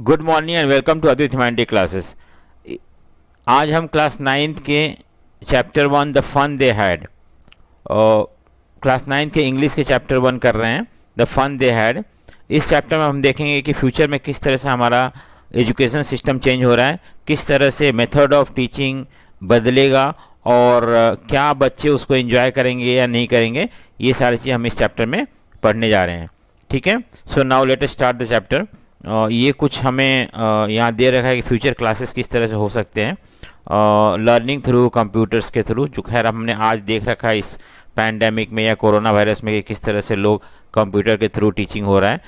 Good morning and welcome to Advait humanity classes. आज हम class ninth के chapter one the fun they had और class ninth के English के चैप्टर वन कर रहे हैं, द फन दे हैड। इस चैप्टर में हम देखेंगे कि फ्यूचर में किस तरह से हमारा एजुकेशन सिस्टम चेंज हो रहा है, किस तरह से मेथड ऑफ टीचिंग बदलेगा और क्या बच्चे उसको एंजॉय करेंगे या नहीं करेंगे। ये सारी चीज़ हम इस चैप्टर में पढ़ने जा रहे हैं। ठीक है, so now let us start the chapter. ये कुछ हमें यहाँ दे रखा है कि फ्यूचर क्लासेस किस तरह से हो सकते हैं लर्निंग थ्रू कंप्यूटर्स के थ्रू, जो खैर हमने आज देख रखा है इस पैंडेमिक में या कोरोना वायरस में कि किस तरह से लोग कंप्यूटर के थ्रू टीचिंग हो रहा है।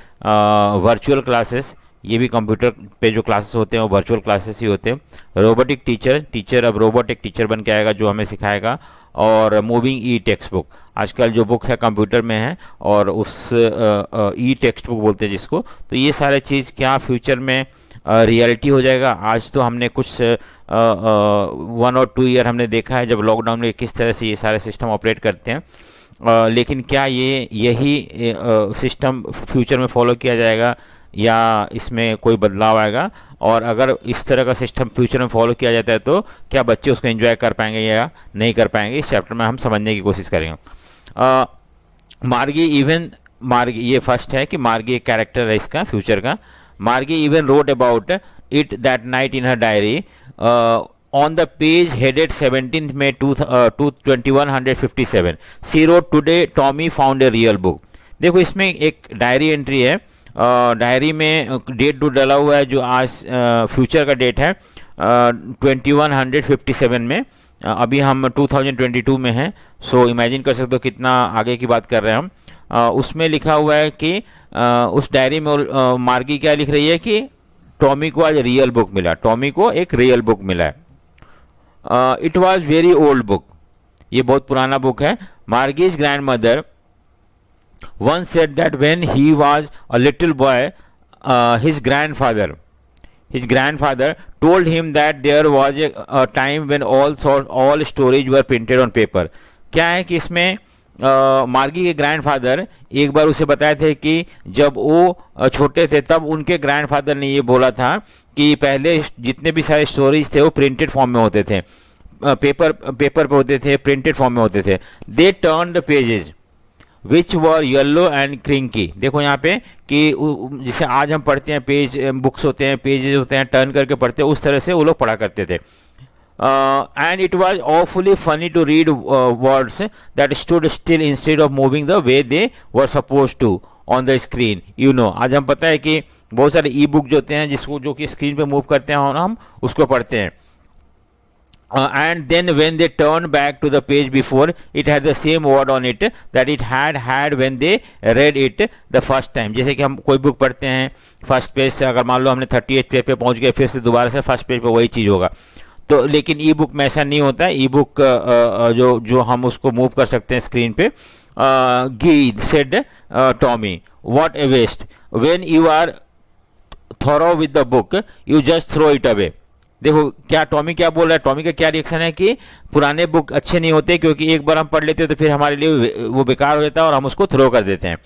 वर्चुअल क्लासेस, ये भी कंप्यूटर पे जो क्लासेस होते हैं वो वर्चुअल क्लासेस ही होते हैं। रोबोटिक टीचर अब रोबोट एक टीचर बन के आएगा जो हमें सिखाएगा। और मूविंग ई टेक्स्ट बुक, आजकल जो बुक है कंप्यूटर में है और उस ई टेक्स्ट बुक बोलते हैं जिसको। तो ये सारे चीज़ क्या फ्यूचर में रियलिटी हो जाएगा। आज तो हमने कुछ 1 और 2 ईयर हमने देखा है जब लॉकडाउन में किस तरह से ये सारे सिस्टम ऑपरेट करते हैं, लेकिन क्या यही सिस्टम फ्यूचर में फॉलो किया जाएगा या इसमें कोई बदलाव आएगा। और अगर इस तरह का सिस्टम फ्यूचर में फॉलो किया जाता है तो क्या बच्चे उसको एंजॉय कर पाएंगे या नहीं कर पाएंगे, इस चैप्टर में हम समझने की कोशिश करेंगे। मार्गी ये फर्स्ट है कि मार्गी एक कैरेक्टर है इसका फ्यूचर का। मार्गी even wrote about it that night in her diary on the page headed 17th May 2157 she wrote today Tommy found a real book। देखो इसमें एक डायरी एंट्री है, डायरी में डेट डू डाला हुआ है जो आज फ्यूचर का डेट है 2157 में। अभी हम 2022 में हैं, सो इमेजिन कर सकते हो कितना आगे की बात कर रहे हैं हम। उसमें लिखा हुआ है कि उस डायरी में मार्गी क्या लिख रही है कि टॉमी को आज रियल बुक मिला, टॉमी को एक रियल बुक मिला है। It was very old book, ये बहुत पुराना बुक है। Margie's grand mother once said that when he was a little boy his grandfather told him that there was a time when all stories were printed on paper। क्या है कि इसमें मार्गी के ग्रैंडफादर एक बार उसे बताए थे कि जब वो छोटे थे तब उनके ग्रैंडफादर ने ये बोला था कि पहले जितने भी सारे स्टोरीज थे वो प्रिंटेड फॉर्म में होते थे, पेपर पे होते थे, प्रिंटेड फॉर्म में होते थे। They turn the pages which were yellow and crinkly. देखो यहाँ पे कि जिसे आज हम पढ़ते हैं पेज, बुक्स होते हैं, पेजेस होते हैं, टर्न करके पढ़ते हैं, उस तरह से वो लोग पढ़ा करते थे। And it was awfully funny to read words that stood still instead of moving the way they were suppose to on the screen. You know, आज हम पता है कि बहुत सारे ई बुक जो होते हैं जिसको जो कि स्क्रीन पे मूव करते हैं और हम उसको पढ़ते हैं। And then when they turned back to the page before, it had the same word on it that it had when they read it the first time। जैसे कि हम कोई बुक पढ़ते हैं फर्स्ट पेज से, अगर मान लो हमने 38 पेज पे पहुंच गए, फिर से दोबारा से फर्स्ट पेज पे वही चीज़ होगा। तो लेकिन ई बुक में ऐसा नहीं होता है। ई बुक जो हम उसको मूव कर सकते हैं स्क्रीन पे। Gee said Tommy what a waste when you are through with the book you just throw it away. देखो क्या टॉमी क्या बोल रहा है, टॉमी का क्या रिएक्शन है कि पुराने बुक अच्छे नहीं होते क्योंकि एक बार हम पढ़ लेते हैं तो फिर हमारे लिए वो बेकार हो जाता है और हम उसको थ्रो कर देते हैं।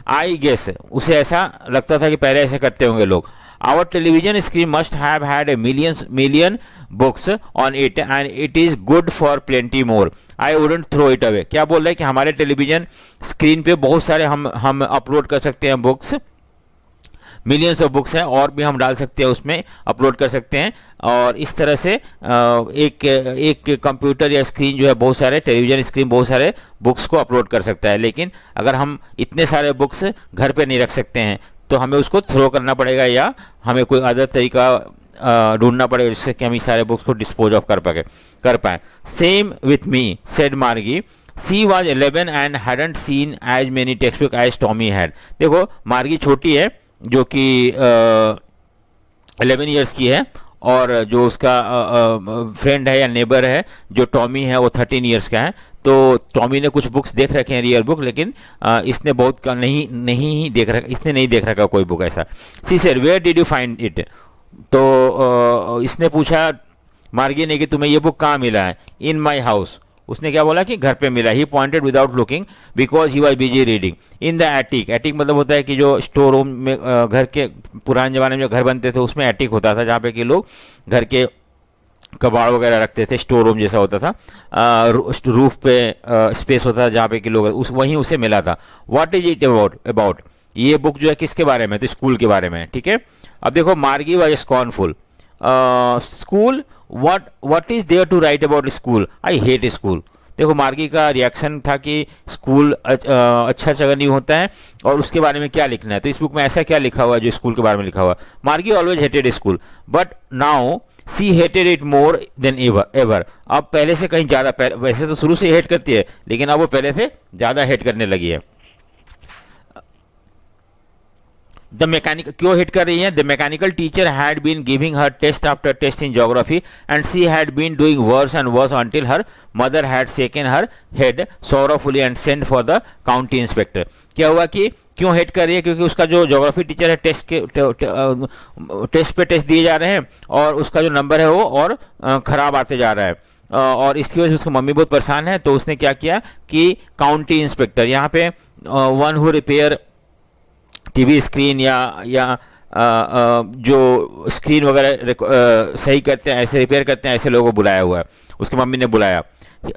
आई गेस उसे ऐसा लगता था कि पहले ऐसे करते होंगे लोग। Our television screen must have had a million books on it and it is good for plenty more. I wouldn't throw it away. क्या बोल रहा है कि हमारे टेलीविजन स्क्रीन पे बहुत सारे हम अपलोड कर सकते हैं बुक्स, मिलियंस ऑफ बुक्स हैं और भी हम डाल सकते हैं, उसमें अपलोड कर सकते हैं। और इस तरह से एक कंप्यूटर या स्क्रीन जो है बहुत सारे टेलीविजन स्क्रीन बहुत सारे बुक्स को अपलोड कर सकता है। लेकिन अगर हम इतने सारे बुक्स घर पे नहीं रख सकते हैं तो हमें उसको थ्रो करना पड़ेगा या हमें कोई अदर तरीका ढूंढना पड़ेगा जिससे कि हम इस सारे बुक्स को डिस्पोज ऑफ कर पाए। Same with me said Margie. She was 11 and hadn't seen as many text book as Tommy had. देखो मार्गी छोटी है जो कि 11 ईयर्स की है और जो उसका फ्रेंड है या नेबर है जो टॉमी है वो 13 ईयर्स का है। तो टॉमी ने कुछ बुक्स देख रखे हैं रियल बुक, लेकिन इसने बहुत नहीं देख रखा, इसने नहीं देख रखा कोई बुक ऐसा। She said where did you find it. तो इसने पूछा मार्गी ने कि तुम्हें ये बुक कहाँ मिला है। इन माई हाउस उसने क्या बोला कि घर पे मिला। He pointed without looking because he was busy reading in the attic. Attic मतलब होता है कि जो स्टोर रूम में घर के पुराने ज़माने में जो घर बनते थे उसमें एटिक होता था, जहाँ पे कि लोग घर के कबाड़ वगैरह रखते थे, स्टोर रूम जैसा होता था। रूफ पे स्पेस होता था जहाँ पे कि लोग उस वहीं उसे मिला था। व्हाट इज इट अबाउट ये बुक जो है किसके बारे में, तो स्कूल के बारे में। ठीक है, अब देखो Margie was scornful. School, what is there to write about school, I hate school. देखो मार्गी का रिएक्शन था कि स्कूल अच्छा जगह नहीं होता है और उसके बारे में क्या लिखना है। तो इस बुक में ऐसा क्या लिखा हुआ है जो स्कूल के बारे में लिखा हुआ। मार्गी always hated school but now see hated it more than ever. अब पहले से कहीं ज़्यादा, वैसे तो शुरू से हेट करती है लेकिन अब वो पहले से ज़्यादा हेट करने लगी है। द मैकेनिक क्यों हिट कर रही है। The mechanical teacher had been giving her test after test in geography and she had been doing worse and worse until her mother had shaken her head sorrowfully and send for the county inspector. क्या हुआ कि क्यों hit कर रही है, क्योंकि उसका जो ज्योग्राफी टीचर है टेस्ट पे टेस्ट दिए जा रहे हैं और उसका जो नंबर है वो और खराब आते जा रहा है और इसकी वजह से उसकी मम्मी बहुत परेशान है। तो उसने क्या किया कि काउंटी इंस्पेक्टर, यहाँ पे one who repair TV screen या जो स्क्रीन वगैरह सही करते हैं, ऐसे रिपेयर करते हैं, ऐसे लोगों को बुलाया हुआ है। उसकी मम्मी ने बुलाया।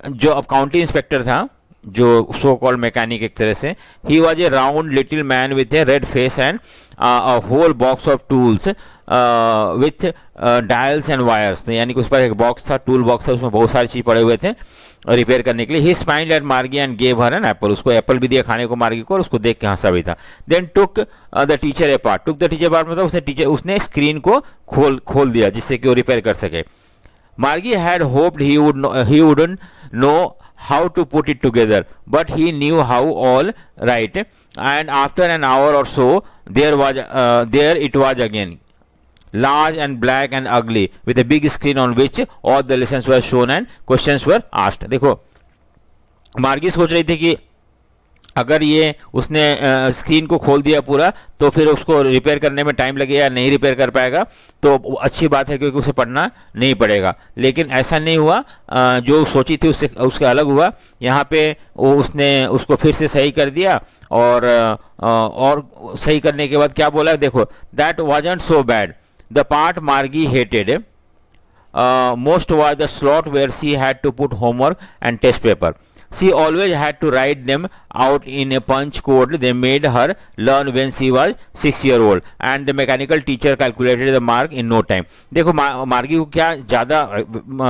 जो अब काउंटी इंस्पेक्टर था, जो सो कॉल्ड मैकेनिक एक तरह से, he was a round little man with a red face and a whole box of tools with dials and wires. यानी कि उस पर एक बॉक्स था, टूल बॉक्स था, उसमें बहुत सारी चीज़ पड़े हुए थे रिपेयर करने के लिए। He smiled at Margie and gave her an apple. उसको एप्पल भी दिया खाने को मार्गी को और उसको देख के हंसा भी था। Then took the teacher apart. Took the teacher part मतलब उसने स्क्रीन को खोल दिया जिससे कि वो रिपेयर कर सके। मार्गी had hoped he wouldn't know how to put it together, but he knew how all right. And after an hour or so, there it was again, large and black and ugly, with a big screen on which all the lessons were shown and questions were asked. देखो मार्गी सोच रही थी कि अगर ये उसने screen को खोल दिया पूरा तो फिर उसको रिपेयर करने में टाइम लगेगा, नहीं रिपेयर कर पाएगा, तो अच्छी बात है क्योंकि उसे पढ़ना नहीं पड़ेगा। लेकिन ऐसा नहीं हुआ, जो सोची थी उसके अलग हुआ। यहाँ पे उसने उसको फिर से सही कर दिया और सही करने के बाद क्या बोला, देखो, that wasn't so bad. The part मार्गी hated most was the slot where she had to put homework and test paper. She always had to write them out in a punch code they made her learn when she was 6 years old, and the mechanical teacher calculated the mark in no time. देखो मार्गी को क्या ज़्यादा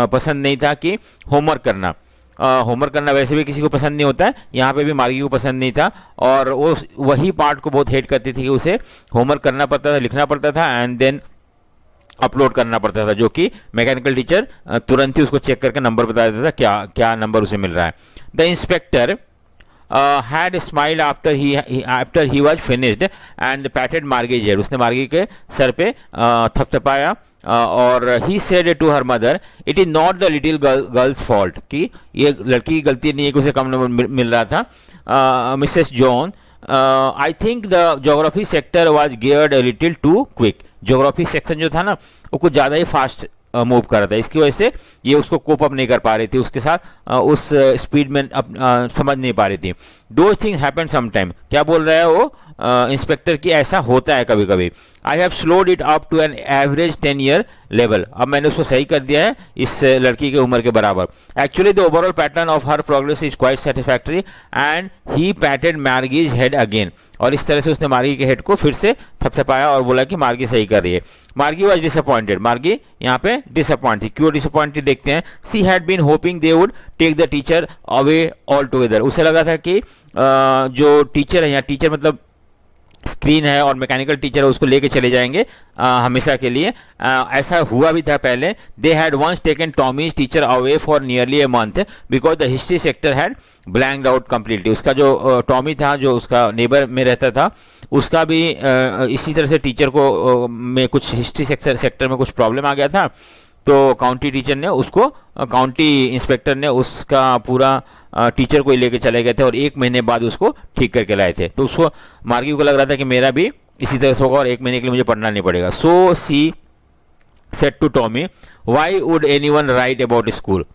पसंद नहीं था कि homework करना। होमवर्क करना वैसे भी किसी को पसंद नहीं होता है, यहाँ पे भी मार्गी को पसंद नहीं था और वो वही पार्ट को बहुत हेट करती थी कि उसे होमवर्क करना पड़ता था, लिखना पड़ता था एंड देन अपलोड करना पड़ता था, जो कि मैकेनिकल टीचर तुरंत ही उसको चेक करके नंबर बता देता था क्या क्या नंबर उसे मिल रहा है। The inspector had smile after he was finished and patted Margie head. उसने मार्गी के सर पे थपथपाया और he said to her mother, it is not the little girl's fault, कि ये लड़की की गलती नहीं है कि उसे कम नंबर मिल रहा था। Mrs John, I think the geography sector was geared a little too quick. Geography section जो था ना वो कुछ ज़्यादा ही फास्ट मूव कर रहा था, इसकी वजह से ये उसको कोप अप नहीं कर पा रही थी, उसके साथ उस स्पीड में समझ नहीं पा रही थी। दो थिंग्स हैपन समटाइम। क्या बोल रहा है वो इंस्पेक्टर की, ऐसा होता है कभी कभी। I have slowed it up to an average 10 year level. अब मैंने उसको सही कर दिया है इस लड़की के उम्र के बराबर। Actually the overall pattern of her progress is quite satisfactory and he patted Margie's head again. और इस तरह से उसने मार्गी के हेड को फिर से थपथपाया और बोला कि मार्गी सही कर रही है। मार्गी वॉज डिसअपॉइंटेड। मार्गी यहाँ पे डिसअपॉइंट थी। क्यों डिसअपॉइंटेड देखते हैं। She had been hoping they would take the teacher away altogether. उसे लगा था कि जो टीचर है, यहाँ टीचर मतलब स्क्रीन है और मैकेनिकल टीचर है, उसको लेके चले जाएंगे हमेशा के लिए। ऐसा हुआ भी था पहले। They had once taken Tommy's teacher away for nearly a month because the history sector had blanked out completely. उसका जो टॉमी था, जो उसका नेबर में रहता था, उसका भी इसी तरह से टीचर को में कुछ हिस्ट्री सेक्टर में कुछ प्रॉब्लम आ गया था। तो काउंटी टीचर ने उसको, काउंटी इंस्पेक्टर ने उसका पूरा टीचर को ही लेके चले गए थे और 1 महीने बाद उसको ठीक करके लाए थे। तो उसको मार्गी को लग रहा था कि मेरा भी इसी तरह से होगा और 1 महीने के लिए मुझे पढ़ना नहीं पड़ेगा। So she said to Tommy, why would anyone write about school.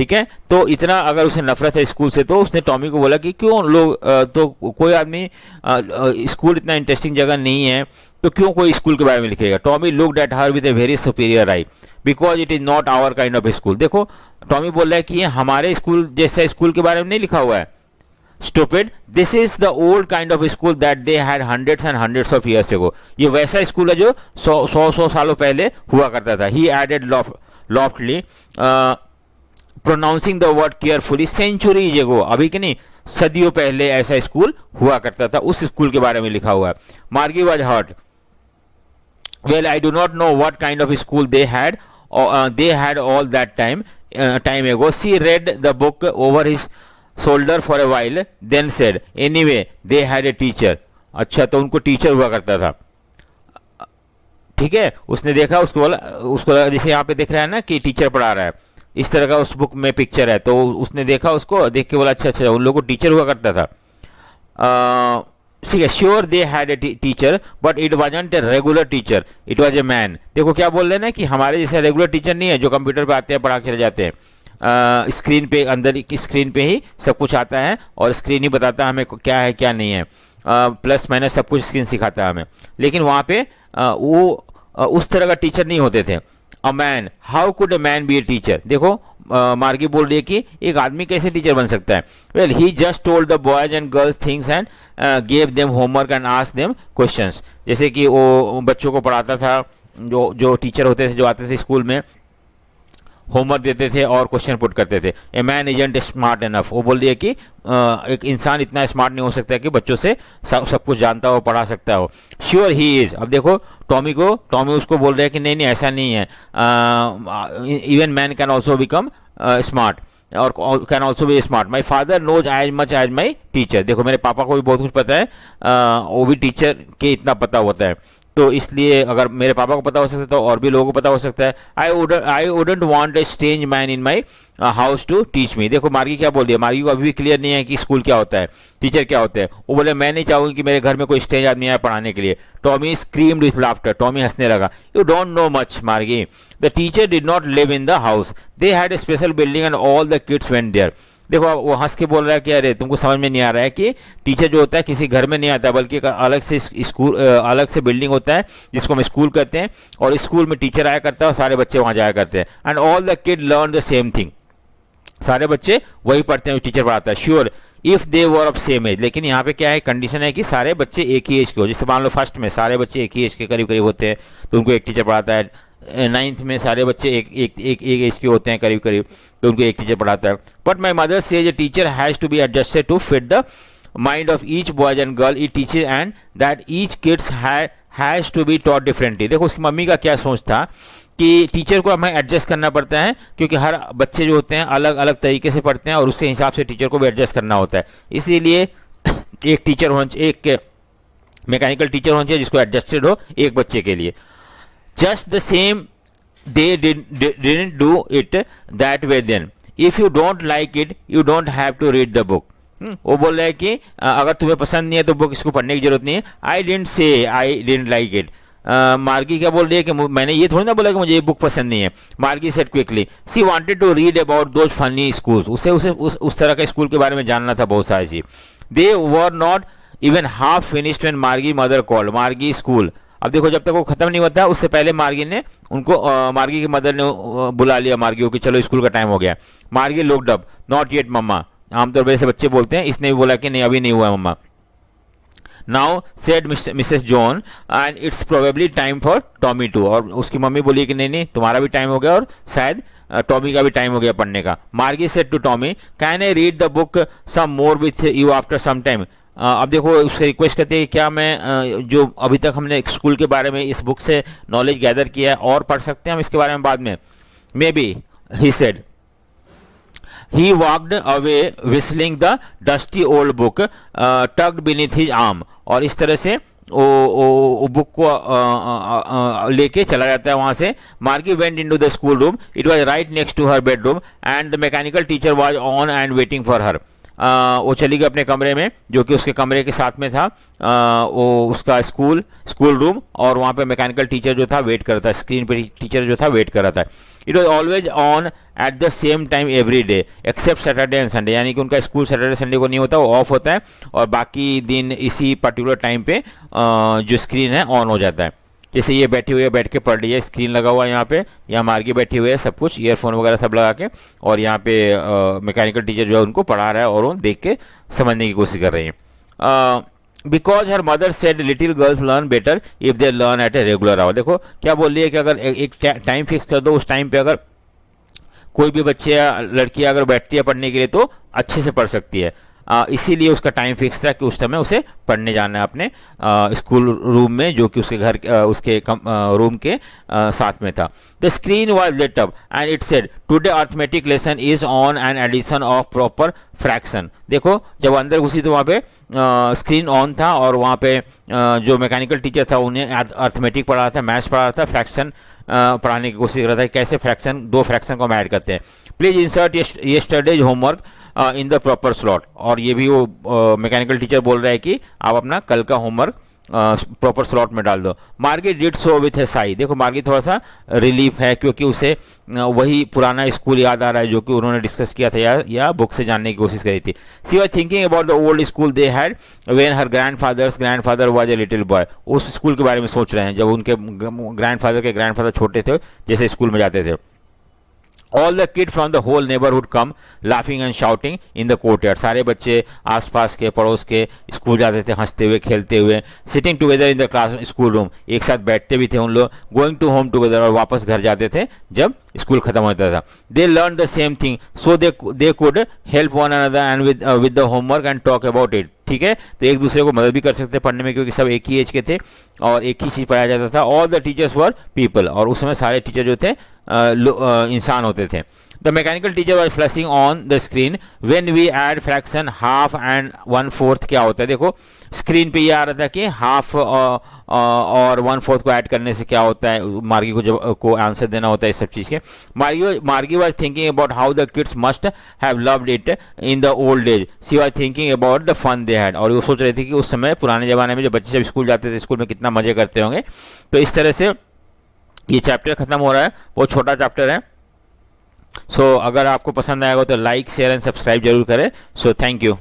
ठीक है। तो इतना अगर उसे नफरत है स्कूल से, तो उसने टॉमी को बोला कि क्यों लोग तो कोई आदमी स्कूल इतना इंटरेस्टिंग जगह नहीं है तो क्यों कोई स्कूल के बारे में लिखेगा। Tommy looked at her with a very superior eye because it is not our kind of school. देखो टॉमी बोल रहा है कि ये हमारे स्कूल जैसा स्कूल के बारे में नहीं लिखा हुआ है। Stupid, this is the old kind of school that they had hundreds and hundreds of years ago. ये वैसा स्कूल है जो सौ सालों पहले हुआ करता था। He added loftily, pronouncing the word carefully, centuries ago, अभी के नहीं, सदियों पहले ऐसा स्कूल हुआ करता था। उस स्कूल के बारे में लिखा हुआ है। Margie was hurt. Well, I do not know what kind of school they had all that time ago. She read the book over his shoulder for a while, then said, anyway, they had a teacher. अच्छा, तो उनको teacher हुआ करता था। ठीक है, उसने देखा, उसको बोला जैसे यहाँ पे दिख रहा है ना कि टीचर पढ़ा रहा है, इस तरह का उस बुक में पिक्चर है, तो उसने देखा, उसको देख के बोला अच्छा उन लोगों को टीचर हुआ करता था। ठीक है, sure they had a teacher but it wasn't a regular teacher, it was a man. देखो क्या बोल रहे हैं ना कि हमारे जैसे रेगुलर टीचर नहीं है जो कंप्यूटर पे आते हैं पढ़ा के चले जाते हैं। स्क्रीन पे, अंदर की स्क्रीन पे ही सब कुछ आता है और स्क्रीन ही बताता है हमें क्या है क्या नहीं है, प्लस माइनस सब कुछ स्क्रीन सिखाता है हमें। लेकिन वहाँ पे वो उस तरह का टीचर नहीं होते थे। A man, how could a man B a teacher. देखो मार्गी बोल रही है कि एक आदमी कैसे टीचर बन सकता है। Well he just told the boys and girls things and gave them homework and asked them questions. जैसे कि वो बच्चों को पढ़ाता था, जो टीचर होते थे जो आते थे स्कूल में, होमवर्क देते थे और क्वेश्चन पुट करते थे। A man isn't smart enough, वो बोल रही है कि एक इंसान इतना स्मार्ट नहीं हो सकता कि बच्चों से सब कुछ जानता हो, पढ़ा सकता हो। Sure he is. अब देखो टॉमी उसको बोल रहा है कि नहीं ऐसा नहीं है, even man can also become smart और can also be smart. My father knows as much as my teacher. देखो मेरे पापा को भी बहुत कुछ पता है, वो भी टीचर के इतना पता होता है, तो इसलिए अगर मेरे पापा को पता हो सकता है तो और भी लोगों को पता हो सकता है। I wouldn't want a strange man in my house to teach me. देखो मार्गी क्या बोल रही है, मार्गी को अभी भी क्लियर नहीं है कि स्कूल क्या होता है, टीचर क्या होता है। वो बोले मैं नहीं चाहूँगी कि मेरे घर में कोई स्ट्रेंज आदमी आए पढ़ाने के लिए। Tommy screamed with laughter, Tommy हंसने लगा। You don't know much Margie, the teacher did not live in the house, they had a special building and all the kids went there. देखो वो हंस के बोल रहा है कि अरे तुमको समझ में नहीं आ रहा है कि टीचर जो होता है किसी घर में नहीं आता, बल्कि एक अलग से स्कूल, अलग से बिल्डिंग होता है जिसको हम स्कूल कहते हैं, और स्कूल में टीचर आया करता है और सारे बच्चे वहाँ जाया करते हैं। And all the kid learn the same thing, सारे बच्चे वही पढ़ते हैं जो टीचर पढ़ाता है। Sure if they were of same age, लेकिन यहाँ पे क्या है, कंडीशन है कि सारे बच्चे एक ही एज के हो। जैसे मान लो फर्स्ट में सारे बच्चे एक ही एज के करीब करीब होते हैं तो उनको एक टीचर पढ़ाता है। नाइन्थ में सारे बच्चे एक एज के होते हैं करीब करीब तो उनको एक टीचर पढ़ाता है। But my mother says a teacher has to be adjusted to fit the mind of each boys and girl E teacher and that each kids has to be taught differently. देखो उसकी mummy का क्या सोच था कि teacher को हमें adjust करना पड़ता है, क्योंकि हर बच्चे जो होते हैं अलग अलग तरीके से पढ़ते हैं और उसके हिसाब से टीचर को भी एडजस्ट करना होता है। इसीलिए एक टीचर होना चाहिए, एक मैकेनिकल टीचर होना चाहिए जिसको एडजस्टेड हो एक बच्चे के लिए। Just the same, they didn't do it that way then. If you don't like it, you don't have to read the book. वो बोल रहा है कि अगर तुम्हें पसंद नहीं है तो बुक इसको पढ़ने की जरूरत नहीं है। I didn't say I didn't like it. मार्गी क्या बोल रही है कि मैंने ये थोड़ी ना बोला कि मुझे ये बुक पसंद नहीं है। मार्गी said quickly. She wanted to read about those funny schools. उसे उस तरह के स्कूल के बारे में जानना था बहुत सारी चीज। They were not even half finished when Margie mother called. मार्गी स्कूल, अब देखो जब तक वो खत्म नहीं होता उससे पहले मार्गी ने उनको मार्गी की मदर ने बुला लिया मार्गी को कि चलो स्कूल का टाइम हो गया। मार्गी लुक्ड अप, नॉट येट मम्मा, आमतौर पर ऐसे बच्चे बोलते हैं, इसने भी बोला कि नहीं अभी नहीं हुआ मम्मा। Now said Mrs John and it's probably time for Tommy to, और उसकी मम्मी बोली कि नहीं तुम्हारा भी टाइम हो गया और शायद टॉमी का भी टाइम हो गया पढ़ने का। Margie said to Tommy can I read the book some more with you after some time. अब देखो उससे रिक्वेस्ट करते हैं क्या मैं जो अभी तक हमने स्कूल के बारे में इस बुक से नॉलेज गैदर किया है और पढ़ सकते हैं हम इसके बारे में बाद में। Maybe he said. He walked away whistling the dusty old book tucked beneath his arm, और इस तरह से वो बुक को लेके चला जाता है वहां से। Margie went into the school room, it was right next to her bedroom and the mechanical teacher was on and waiting for her. वो चली गई अपने कमरे में जो कि उसके कमरे के साथ में था, वो उसका स्कूल रूम, और वहाँ पे मैकेनिकल टीचर जो था वेट कर रहा था, स्क्रीन पे टीचर जो था वेट कर रहा था। It was always on at the same time every day except Saturday and Sunday, यानी कि उनका स्कूल सैटरडे संडे को नहीं होता, वो ऑफ होता है और बाकी दिन इसी पर्टिकुलर टाइम पे जो स्क्रीन है ऑन हो जाता है। जैसे ये बैठी हुई है, बैठ के पढ़ रही है, स्क्रीन लगा हुआ है यहाँ पे, यहाँ मार्गी बैठी हुई है, सब कुछ ईयरफोन वगैरह सब लगा के, और यहाँ पे मैकेनिकल टीचर जो है उनको पढ़ा रहा है और वो देख के समझने की कोशिश कर रही है। Because her mother said little girls learn better if they learn at a regular hour. देखो क्या बोल रही है कि अगर एक टाइम फिक्स कर दो, उस टाइम पे अगर कोई भी बच्चे या लड़की अगर बैठती है पढ़ने के लिए तो अच्छे से पढ़ सकती है। इसीलिए उसका टाइम फिक्स था कि उस समय उसे पढ़ने जाना है अपने स्कूल रूम में, जो कि उसके घर उसके रूम के साथ में था। The screen was lit up and it said today arithmetic lesson is on and addition of proper fraction. देखो जब अंदर घुसी तो वहाँ पे स्क्रीन ऑन था और वहाँ पे जो मैकेनिकल टीचर था उन्हें अर्थमेटिक पढ़ा रहा था, मैथ्स पढ़ा रहा था, फ्रैक्शन पढ़ाने की कोशिश कर रहा था, कैसे फ्रैक्शन, दो फ्रैक्शन को हम ऐड करते हैं। Please insert yesterday's homework in the proper slot. और ये भी वो मैकेनिकल टीचर बोल रहा है कि आप अपना कल का होमवर्क प्रॉपर स्लॉट में डाल दो। मार्गी डिड सो विथ ए साई। देखो मार्गी थोड़ा सा रिलीफ है क्योंकि उसे वही पुराना स्कूल याद आ रहा है जो कि उन्होंने डिस्कस किया था या बुक से जानने की कोशिश करी थी। सी was thinking about the old school they had when her grandfather was a little boy. उस स्कूल के बारे में सोच रहे हैं जब उनके ग्रैंडफादर छोटे थे, जैसे स्कूल में जाते थे। All the kids from the whole neighborhood come laughing and shouting in the courtyard। सारे बच्चे आसपास के पड़ोस के स्कूल जाते थे हंसते हुए खेलते हुए। Sitting together in the class school room, एक साथ बैठते भी थे उन लोग। Going to home together, और वापस घर जाते थे जब स्कूल खत्म होता था। They learned the same thing so they could help one another and with the homework and talk about it। ठीक है, तो एक दूसरे को मदद भी कर सकते पढ़ने में क्योंकि सब एक ही एज के थे और एक ही चीज़ पढ़ाया जाता था। All the teachers were people, और उस समय सारे टीचर जो थे इंसान होते थे। The mechanical teacher was flashing on the screen when we add fraction half and 1/4। क्या होता है देखो स्क्रीन पे ये आ रहा था कि हाफ और 1/4 को ऐड करने से क्या होता है, मार्गी को जब को आंसर देना होता है इस सब चीज़ के। Margie was thinking about how the kids must have loved it in the old age. She was thinking about the fun they had, और वो सोच रहे थे कि उस समय पुराने ज़माने में जब बच्चे जब स्कूल जाते थे स्कूल में कितना मज़े करते होंगे। तो इस तरह से ये चैप्टर खत्म हो रहा है, बहुत छोटा चैप्टर है। सो अगर आपको पसंद आएगा तो लाइक शेयर एंड सब्सक्राइब जरूर करें। So thank you.